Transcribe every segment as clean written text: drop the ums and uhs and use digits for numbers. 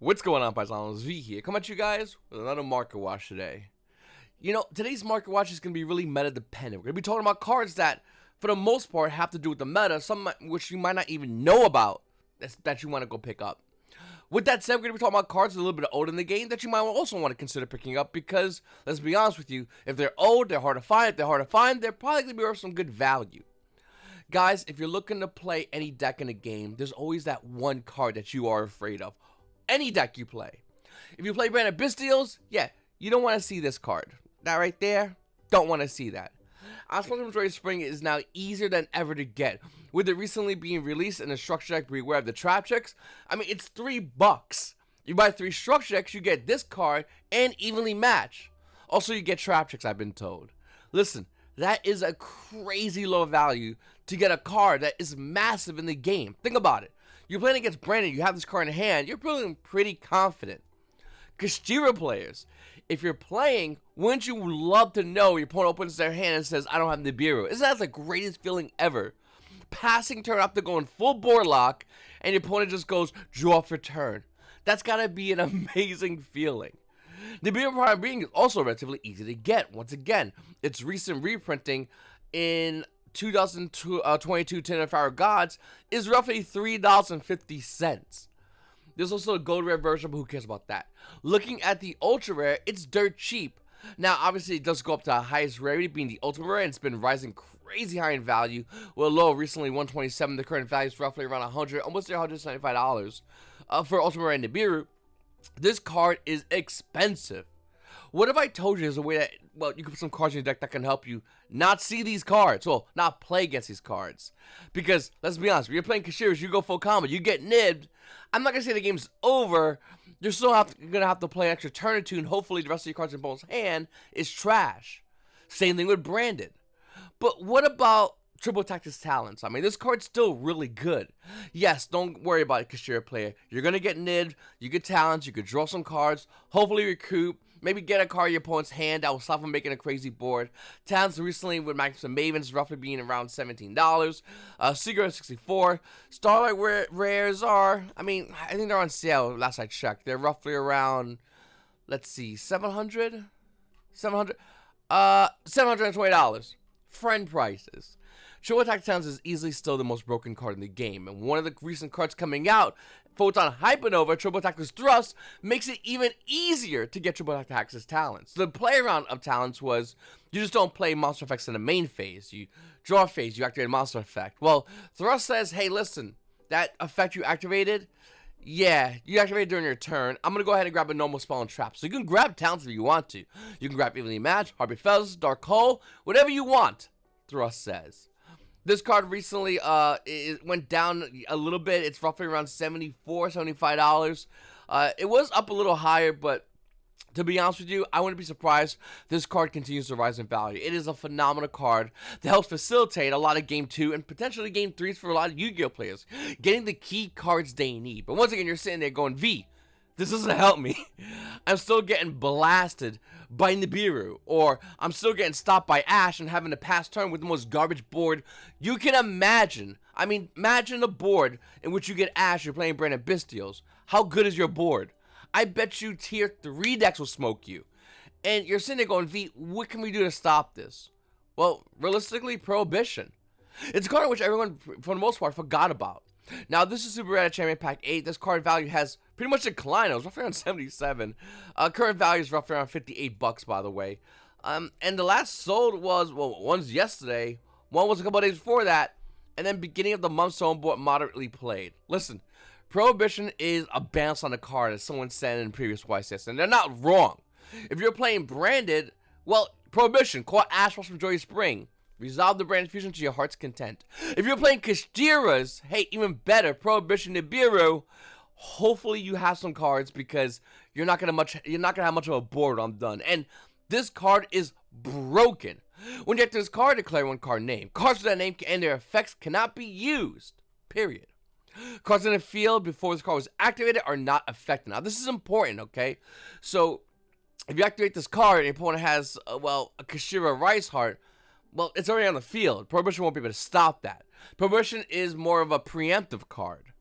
What's going on, Paisanos? V here, coming at you guys with another market watch today. Today's market watch is going to be really meta dependent. We're going to be talking about cards that, for the most part, have to do with the meta, some which you might not even know about, that you want to go pick up. With that said, we're going to be talking about cards a little bit older in the game that you might also want to consider picking up because, let's be honest with you, if they're old, they're hard to find. If they're hard to find, they're probably going to be worth some good value. Guys, if you're looking to play any deck in a game, there's always that one card that you are afraid of. Any deck you play. If you play Branded Bestials, yeah, you don't want to see this card. That right there, don't want to see that. Salesman Spring is now easier than ever to get. With it recently being released in the structure deck, beware of the trap checks. I mean, it's $3. You buy 3 structure decks, you get this card and evenly match. Also, you get trap checks, I've been told. Listen, that is a crazy low value to get a card that is massive in the game. Think about it. You're playing against Brandon, you have this card in hand, you're feeling pretty confident. Kashira players, if you're playing, wouldn't you love to know your opponent opens their hand and says, I don't have Nibiru? Isn't that the greatest feeling ever? Passing turn after going full board lock, and your opponent just goes, draw for turn. That's gotta be an amazing feeling. Nibiru Prime Being is also relatively easy to get. Once again, its recent reprinting in 2022 10 of Our Gods is roughly $3.50. There's also a gold rare version, but who cares about that? Looking at the ultra rare, it's dirt cheap. Now, obviously, it does go up to the highest rarity, being the ultra rare, and it's been rising crazy high in value. With a low recently 127, the current value is roughly around 100, almost $175 for ultra rare Nibiru. This card is expensive. What if I told you there's a way that, well, you can put some cards in your deck that can help you not see these cards, well, not play against these cards? Because, let's be honest, if you're playing Kashiras, you go full combo, you get nibbed, I'm not going to say the game's over, you're still going to have to play an extra turn or two, and hopefully the rest of your cards in both hand is trash. Same thing with Branded. But what about Triple Tactics Talents? I mean, this card's still really good. Yes, don't worry about it, Kashira player. You're going to get nibbed, you get talents, you could draw some cards, hopefully recoup, maybe get a card in your opponent's hand that will stop from making a crazy board. Talents recently with Magnificent Mavens roughly being around $17. Secret 64. Starlight rares are, I think they're on sale last I checked. They're roughly around, let's see, $720. Friend prices. Triple Attack Talents is easily still the most broken card in the game, and one of the recent cards coming out, Photon Hypernova, Triple Attack's Thrust, makes it even easier to get Triple Attack's Talents. The play around of Talents was, you just don't play monster effects in the main phase. You draw a phase, you activate a monster effect. Well, Thrust says, hey listen, that effect you activated, yeah, you activated during your turn. I'm going to go ahead and grab a normal spell and trap. So you can grab Talents if you want to. You can grab Evenly Match, Harpy Feathers, Dark Hole, whatever you want, Thrust says. This card recently it went down a little bit. It's roughly around $74, $75. It was up a little higher, but to be honest with you, I wouldn't be surprised this card continues to rise in value. It is a phenomenal card that helps facilitate a lot of Game 2 and potentially Game 3s for a lot of Yu-Gi-Oh players, getting the key cards they need. But once again, you're sitting there going, V, this doesn't help me. I'm still getting blasted by Nibiru, or I'm still getting stopped by Ash and having to pass turn with the most garbage board you can imagine. I mean, imagine a board in which you get Ash, you're playing Branded Bestials. How good is your board? I bet you tier 3 decks will smoke you. And you're sitting there going, V, what can we do to stop this? Well, realistically, Prohibition. It's a card which everyone, for the most part, forgot about. Now, this is Super Rare Champion Pack 8. This card value has pretty much declined. It was roughly around 77. Current value is roughly around $58, by the way. And the last sold was, well, one's yesterday. One was a couple of days before that. And then beginning of the month, someone bought moderately played. Listen, Prohibition is a bounce on the card, as someone said in previous YCS. And they're not wrong. If you're playing Branded, well, Prohibition, call Ash from Joy Spring. Resolve the Branded Fusion to your heart's content. If you're playing Kashiras, hey, even better, Prohibition Nibiru. Hopefully you have some cards because you're not gonna have much of a board when I'm done. And this card is broken. When you get to this card, declare one card name. Cards with that name and their effects cannot be used. Period. Cards in the field before this card was activated are not affected. Now this is important, okay? So if you activate this card and your opponent has a Kashira Rice Heart, well, it's already on the field. Prohibition won't be able to stop that. Prohibition is more of a preemptive card.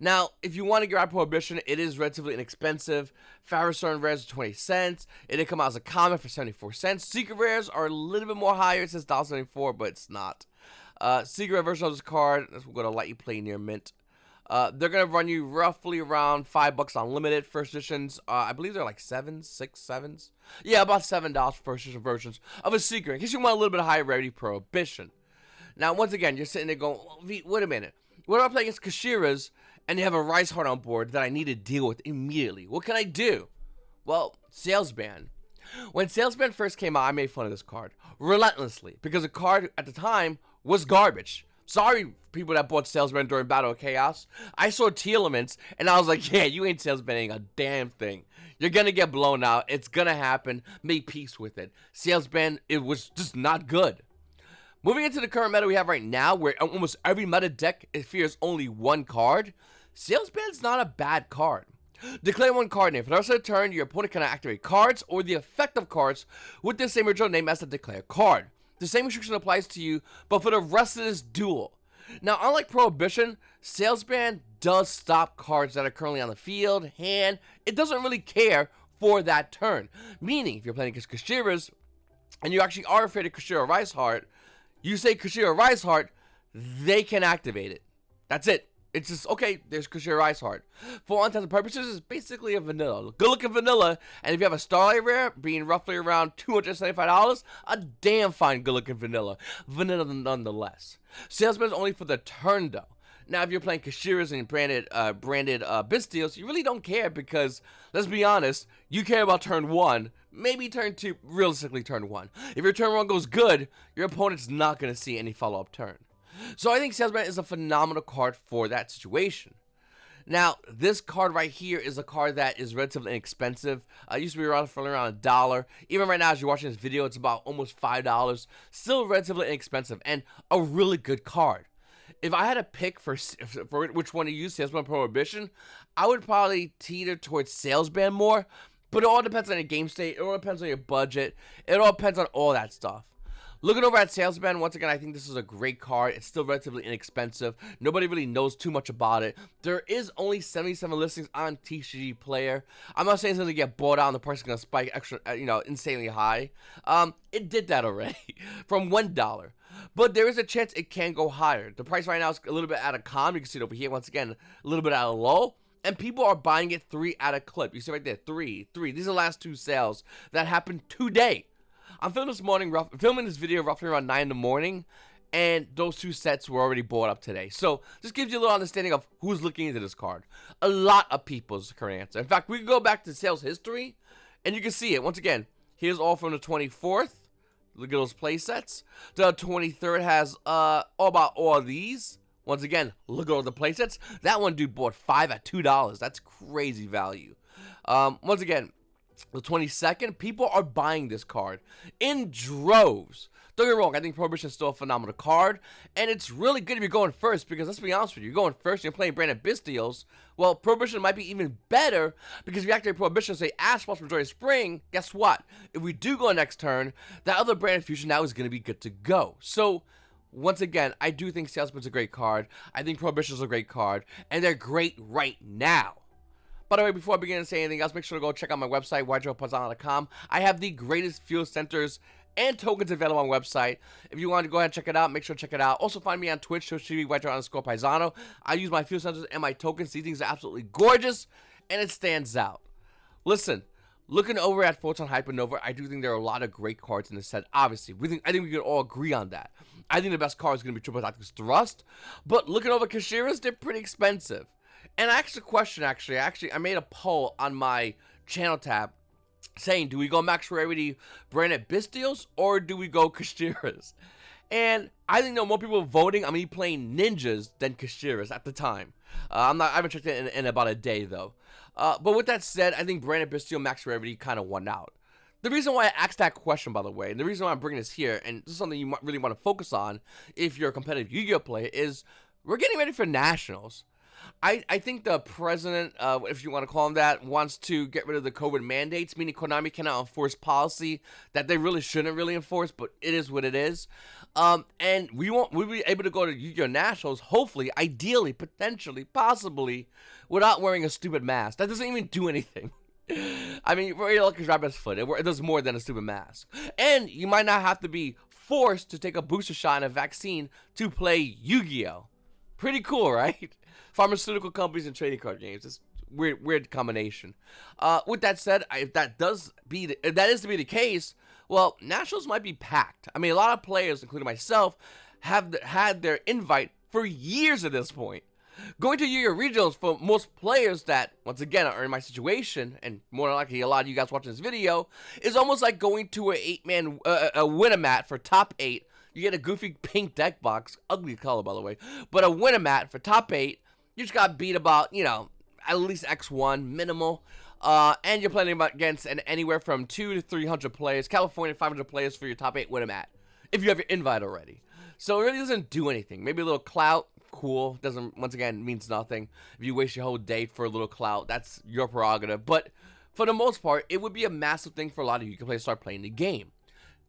Now, if you want to grab Prohibition, it is relatively inexpensive. Farasar and rares are 20 cents. It did come out as a common for 74 cents. Secret rares are a little bit more higher. It says $1.74, but it's not. Secret rare version of this card, we're going to let you play near mint. They're going to run you roughly around $5 on limited first editions. I believe they're like 7s. Yeah, about $7 for first edition versions of a secret, in case you want a little bit of higher rarity Prohibition. Now, once again, you're sitting there going, well, wait a minute. What if I play against Kashiras and you have a Rise Heart on board that I need to deal with immediately? What can I do? Well, Salesman. When Salesman first came out, I made fun of this card relentlessly because the card at the time was garbage. Sorry, people that bought Salesman during Battle of Chaos. I saw T elements and I was like, yeah, you ain't Salesmaning a damn thing. You're gonna get blown out. It's gonna happen. Make peace with it. Salesman, it was just not good. Moving into the current meta we have right now, where almost every meta deck fears only one card, Salesman's not a bad card. Declare one card name. For the rest of the turn, your opponent can activate cards or the effect of cards with the same original name as the declared card. The same restriction applies to you, but for the rest of this duel. Now, unlike Prohibition, Salesman does stop cards that are currently on the field, hand. It doesn't really care for that turn. Meaning, if you're playing against Kashiras, and you actually are afraid of Kashira Rise Heart, you say Kashira Rise Heart, they can activate it. That's it. It's just, okay, there's Kashira Rise Heart. For all intents and purposes, it's basically a vanilla. Good looking vanilla, and if you have a Starlight Rare, being roughly around $275, a damn fine good looking vanilla. Vanilla nonetheless. Salesman is only for the turn, though. Now, if you're playing Kashiras and branded Bisteals, you really don't care because, let's be honest, you care about turn 1, maybe turn 2, realistically turn 1. If your turn 1 goes good, your opponent's not going to see any follow-up turn. So I think Salesman is a phenomenal card for that situation. Now, this card right here is a card that is relatively inexpensive. It used to be around $1. Even right now, as you're watching this video, it's about almost $5. Still relatively inexpensive and a really good card. If I had to pick for which one to use, Salesman or Prohibition, I would probably teeter towards Salesman more. But it all depends on your game state. It all depends on your budget. It all depends on all that stuff. Looking over at Salesman, once again, I think this is a great card. It's still relatively inexpensive. Nobody really knows too much about it. There is only 77 listings on TCG Player. I'm not saying it's going to get bought out and the price is going to spike extra, insanely high. It did that already from $1. But there is a chance it can go higher. The price right now is a little bit out of calm. You can see it over here, once again, a little bit out of low. And people are buying it 3 at a clip. You see right there, 3. These are the last 2 sales that happened today. I'm filming this video roughly around 9 in the morning, and those 2 sets were already bought up today. So this gives you a little understanding of who's looking into this card. A lot of people's current answer. In fact, we can go back to sales history, and you can see it. Once again, here's all from the 24th. Look at those play sets. The 23rd has about all of these. Once again, look at all the play sets. That one dude bought 5 at $2. That's crazy value. Once again, the 22nd, people are buying this card in droves. Don't get me wrong, I think Prohibition is still a phenomenal card, and it's really good if you're going first, because let's be honest with you, you're going first and you're playing branded Bisteals. Well, Prohibition might be even better, because if you activate Prohibition and say Ash plus Majority Spring, guess what? If we do go next turn, that other branded fusion now is going to be good to go. So, once again, I do think Salesman's a great card. I think Prohibition's a great card, and they're great right now. By the way, before I begin to say anything else, make sure to go check out my website, YGOPaisano.com. I have the greatest fuel centers and tokens available on my website. If you want to go ahead and check it out, make sure to check it out. Also, find me on Twitch, Twitch.tv, YGO_Paisano. I use my fuel centers and my tokens. These things are absolutely gorgeous, and it stands out. Listen, looking over at Photon Hypernova, I do think there are a lot of great cards in this set. Obviously, I think we can all agree on that. I think the best card is going to be Triple Tactics Thrust, but looking over Kashiras, they're pretty expensive. And I asked a question, I made a poll on my channel tab saying, do we go max rarity branded Bisteals or do we go Kashiras? And I think more people voting. I'm playing ninjas than Kashiras at the time. I haven't checked it in about a day though. But with that said, I think branded Bisteal max rarity kind of won out. The reason why I asked that question, by the way, and the reason why I'm bringing this here, and this is something you really want to focus on if you're a competitive Yu-Gi-Oh player, is we're getting ready for Nationals. I think the president, if you want to call him that, wants to get rid of the COVID mandates, meaning Konami cannot enforce policy that they really shouldn't really enforce, but it is what it is. And we'll be able to go to Yu-Gi-Oh! Nationals, hopefully, ideally, potentially, possibly, without wearing a stupid mask. That doesn't even do anything. I mean, we're lucky rabbit's foot. It does more than a stupid mask. And you might not have to be forced to take a booster shot and a vaccine to play Yu-Gi-Oh! Pretty cool, right? Pharmaceutical companies and trading card games. It's weird combination. With that said, if that is to be the case, well, Nationals might be packed. I mean, a lot of players, including myself, have had their invite for years at this point. Going to Yu-Gi-Oh! Regionals for most players that, once again, are in my situation, and more than likely a lot of you guys watching this video, is almost like going to a 8-man win-a-mat for top 8. You get a goofy pink deck box, ugly color by the way, but a win-a-mat for top 8. You just got beat about, you know, at least X1 minimal, and you're playing against anywhere from 200 to 300 players. California 500 players for your top 8 win-a-mat if you have your invite already. So it really doesn't do anything. Maybe a little clout. Cool. Doesn't, once again, means nothing. If you waste your whole day for a little clout, that's your prerogative. But for the most part, it would be a massive thing for a lot of you to start playing the game.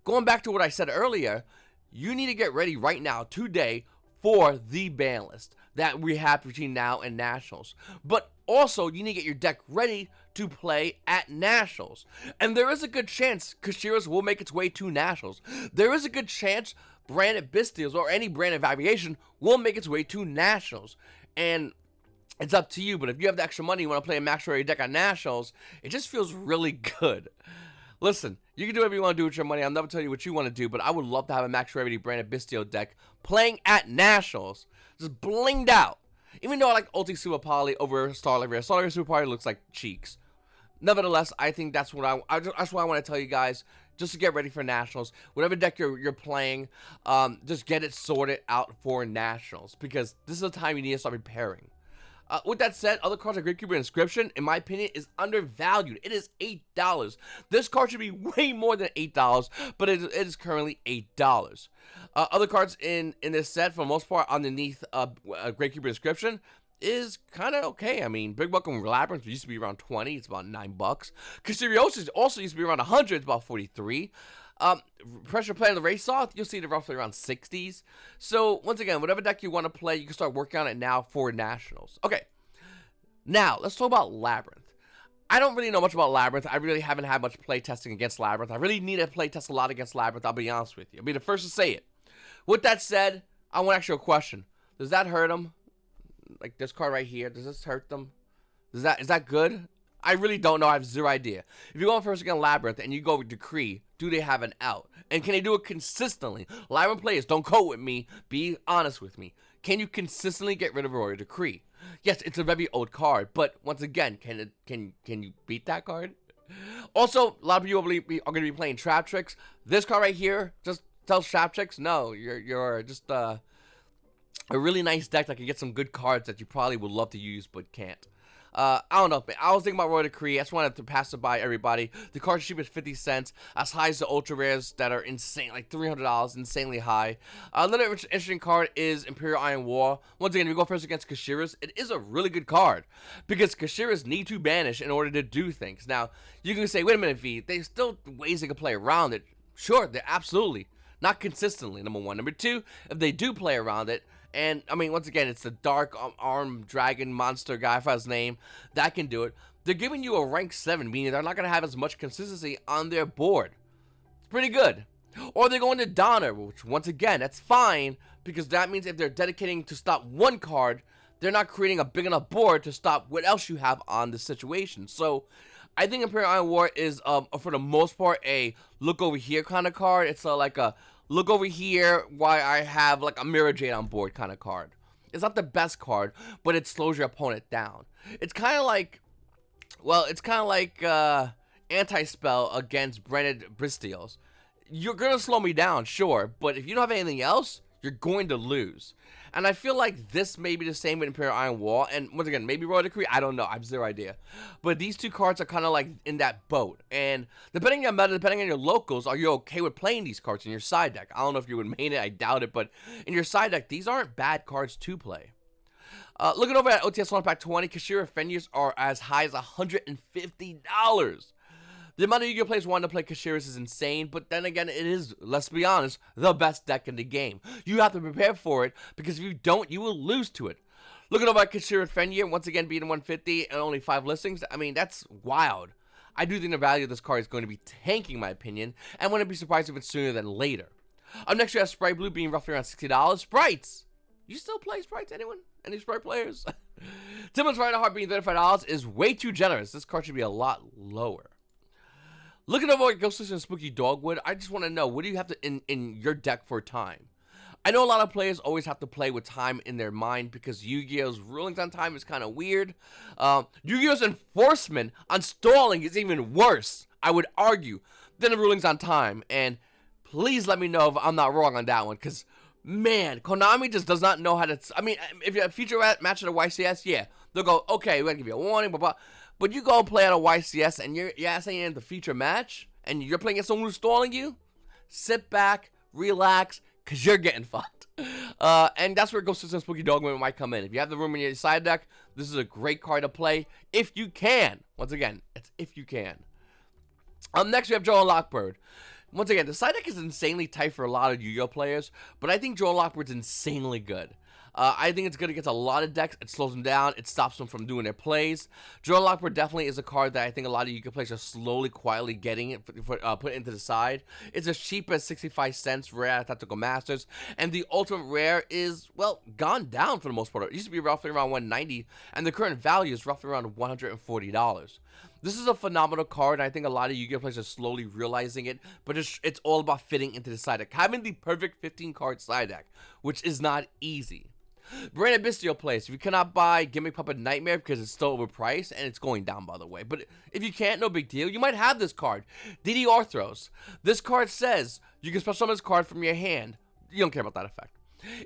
Going back to what I said earlier, you need to get ready right now, today, for the ban list that we have between now and Nationals. But also, you need to get your deck ready to play at Nationals. And there is a good chance Kashira's will make its way to Nationals. There is a good chance branded Bistials or any branded variation will make its way to Nationals. And it's up to you, but if you have the extra money, you want to play a max rarity deck on Nationals, it just feels really good. Listen, you can do whatever you want to do with your money. I'll never tell you what you want to do, but I would love to have a max rarity branded Bistio deck playing at Nationals. Just blinged out. Even though I like Ulti Super Poly over Starlight Rare. Starlight Rare Super Poly looks like cheeks. Nevertheless, I think that's what that's why I want to tell you guys, just to get ready for Nationals. Whatever deck you're playing, just get it sorted out for Nationals, because this is the time you need to start preparing. With that said, other cards like Great Cuban Inscription, in my opinion, is undervalued. It is $8. This card should be way more than $8, but it is currently $8. Other cards in this set, for the most part, underneath Great Cuban Inscription, is kind of okay. I mean, Big Buck and Labyrinth used to be around 20. It's about $9. Casteriosis also used to be around 100. It's about 43. Pressure Play on the Race Off, you'll see it roughly around 60s. So, once again, whatever deck you want to play, you can start working on it now for Nationals. Okay, now, let's talk about Labyrinth. I don't really know much about Labyrinth. I really haven't had much play testing against Labyrinth. I really need to play test a lot against Labyrinth, I'll be honest with you. I'll be the first to say it. With that said, I want to ask you a question. Does that hurt them? Like this card right here, does this hurt them? Is that good? I really don't know. I have zero idea. If you go first against Labyrinth and you go with Decree, do they have an out? And can they do it consistently? Labyrinth players, don't quote with me. Be honest with me. Can you consistently get rid of Royal Decree? Yes, it's a very old card, but once again, can you beat that card? Also, a lot of people are going to be playing Trap Tricks. This card right here just tells Trap Tricks, no, you're just a really nice deck that can get some good cards that you probably would love to use but can't. I don't know, man. I was thinking about Royal Decree. I just wanted to pass it by everybody. The card cheap is 50 cents, as high as the ultra rares that are insane, like $300, insanely high. Another interesting card is Imperial Iron War. Once again, if you go first against Kashiras, it is a really good card, because Kashiras need to banish in order to do things. Now, you can say, wait a minute, V, there's still ways they can play around it. Sure, they're absolutely. Not consistently, number one. Number two, if they do play around it, and, I mean, once again, it's the dark arm dragon monster guy, for his name, that can do it. They're giving you a rank 7, meaning they're not going to have as much consistency on their board. It's pretty good. Or they're going to Donner, which, once again, that's fine, because that means if they're dedicating to stop one card, they're not creating a big enough board to stop what else you have on the situation. So, I think Imperial Iron War is, for the most part, a look over here kind of card. It's like a look over here why I have like a Mirror Jade on board kind of card. It's not the best card, but it slows your opponent down. It's kind of like, well, it's kind of like anti-spell against branded Bristios. You're going to slow me down, sure, but if you don't have anything else, you're going to lose. And I feel like this may be the same with Imperial Iron Wall. And once again, maybe Royal Decree, I don't know. I have zero idea. But these two cards are kind of like in that boat. And depending on meta, depending on your locals, are you okay with playing these cards in your side deck? I don't know if you would main it. I doubt it. But in your side deck, these aren't bad cards to play. Looking over at OTS 1 Pack 20, Kashira Fenris are as high as $150. The amount of Yu-Gi-Oh players wanting to play Kashiras is insane, but then again, it is, let's be honest, the best deck in the game. You have to prepare for it, because if you don't, you will lose to it. Looking over at Kashira Fenrir, once again beating 150 and only 5 listings, I mean, that's wild. I do think the value of this card is going to be tanking, in my opinion, and wouldn't be surprised if it's sooner than later. Up next, we have Sprite Blue being roughly around $60. Sprites! You still play Sprites, anyone? Any Sprite players? Timberland's Reinhardt being $35 is way too generous. This card should be a lot lower. Looking over at Ghostly and Spooky Dogwood, I just want to know, what do you have to in your deck for time? I know a lot of players always have to play with time in their mind because Yu-Gi-Oh's rulings on time is kind of weird. Yu-Gi-Oh's enforcement on stalling is even worse, I would argue, than the rulings on time. And please let me know if I'm not wrong on that one, because, man, Konami just does not know how to... I mean, if you have a feature match at a YCS, yeah, they'll go, okay, we're going to give you a warning, blah, blah. But you go and play at a YCS and you're saying in the feature match and you're playing against someone who's stalling you, sit back, relax, because you're getting fucked. And that's where Ghost System Spooky Dogwood might come in. If you have the room in your side deck, this is a great card to play if you can. Once again, it's if you can. Next, we have Joe and Lockbird. Once again, the side deck is insanely tight for a lot of Yu-Gi-Oh players, but I think Joe and Lockbird's insanely good. I think it's good against a lot of decks. It slows them down. It stops them from doing their plays. Joe and Lockbird definitely is a card that I think a lot of Yu-Gi-Oh players are slowly, quietly getting it put into the side. It's as cheap as 65 cents rare at Tactical Masters, and the ultimate rare is, well, gone down for the most part. It used to be roughly around 190, and the current value is roughly around $140. This is a phenomenal card, and I think a lot of Yu-Gi-Oh players are slowly realizing it, but it's all about fitting into the side deck. Having the perfect 15-card side deck, which is not easy. Brandon Bistio plays. If you cannot buy Gimmick Puppet Nightmare because it's still overpriced, and it's going down, by the way. But if you can't, no big deal. You might have this card. DD Arthros. This card says you can special summon this card from your hand. You don't care about that effect.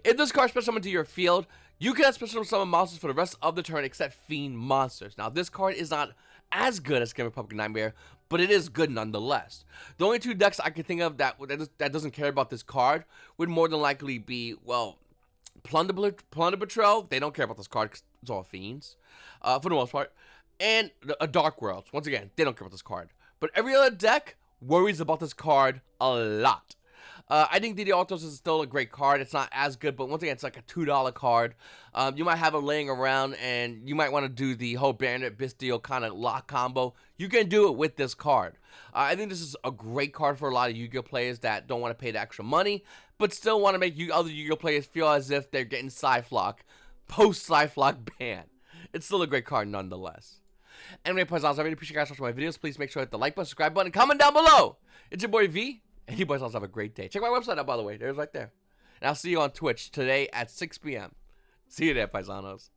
If this card special summon to your field, you can special summon monsters for the rest of the turn except Fiend monsters. Now, this card is not as good as Gimmick Puppet Nightmare, but it is good nonetheless. The only two decks I can think of that doesn't care about this card would more than likely be, well, Plunder Patrol. They don't care about this card because it's all fiends, for the most part. And a Dark Worlds. Once again, they don't care about this card. But every other deck worries about this card a lot. I think DD Arthros is still a great card. It's not as good, but once again, it's like a $2 card. You might have it laying around, and you might want to do the whole Bandit Bistio kind of lock combo. You can do it with this card. I think this is a great card for a lot of Yu-Gi-Oh players that don't want to pay the extra money, but still want to make other Yu-Gi-Oh players feel as if they're getting Psyflock post-Psyflock ban. It's still a great card nonetheless. Anyway, Paisanos, I really appreciate you guys watching my videos. Please make sure to hit the like button, subscribe button, and comment down below. It's your boy V, and you boys also have a great day. Check my website out, by the way. There's right there. And I'll see you on Twitch today at 6 p.m. See you there, Paisanos.